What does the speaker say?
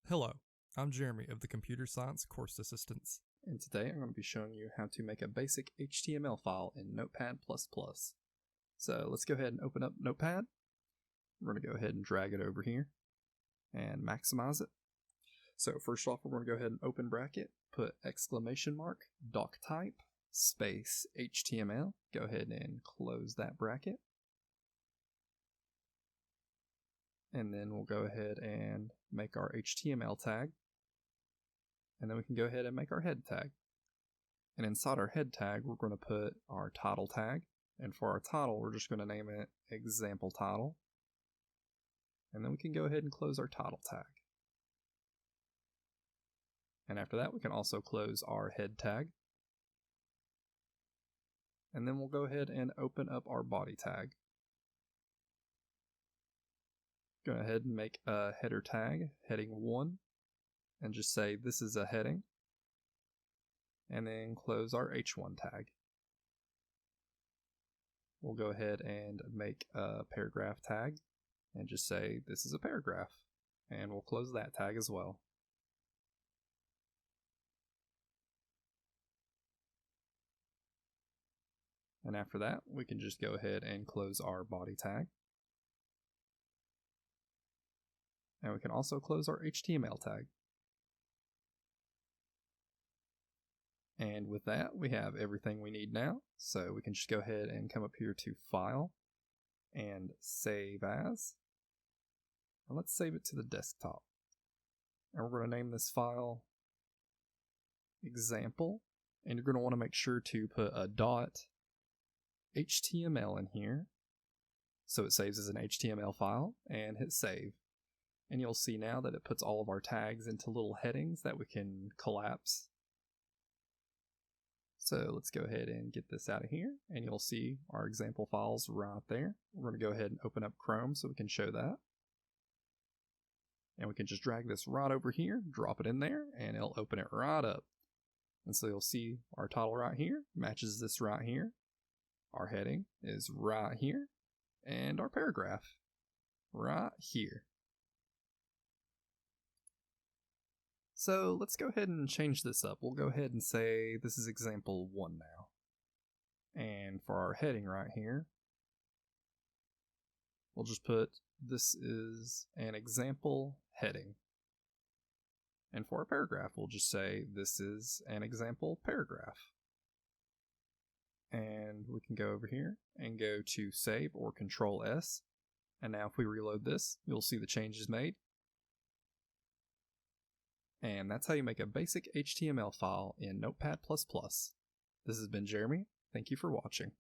Hello, I'm Jeremy of the Computer Science Course Assistants. And today I'm going to be showing you how to make a basic HTML file in Notepad++. So let's go ahead and open up Notepad. We're going to go ahead and drag it over here and maximize it. So first off, we're going to go ahead and open bracket, put exclamation mark, doctype, space HTML. Go ahead and close that bracket. And then we'll go ahead and make our HTML tag. And then we can go ahead and make our head tag. And inside our head tag, we're going to put our title tag. And for our title, we're just going to name it example title. And then we can go ahead and close our title tag. And after that, we can also close our head tag. And then we'll go ahead and open up our body tag. Go ahead and make a header tag, heading 1, and just say this is a heading. And then close our H1 tag. We'll go ahead and make a paragraph tag and just say this is a paragraph. And we'll close that tag as well. And after that, we can just go ahead and close our body tag. And we can also close our HTML tag. And with that, we have everything we need now. So we can just go ahead and come up here to File and Save As. And let's save it to the desktop. And we're going to name this file Example. And you're going to want to make sure to put a .html in here so it saves as an HTML file, and hit Save. And you'll see now that it puts all of our tags into little headings that we can collapse. So let's go ahead and get this out of here, and you'll see our example files right there. We're going to go ahead and open up Chrome so we can show that. And we can just drag this right over here, drop it in there, and it'll open it right up. And so you'll see our title right here matches this right here. Our heading is right here, and our paragraph right here. So let's go ahead and change this up. We'll go ahead and say this is example 1 now. And for our heading right here, we'll just put this is an example heading. And for our paragraph, we'll just say this is an example paragraph. And we can go over here and go to Save or Control S. And now if we reload this, you'll see the changes made. And that's how you make a basic HTML file in Notepad++. This has been Jeremy. Thank you for watching.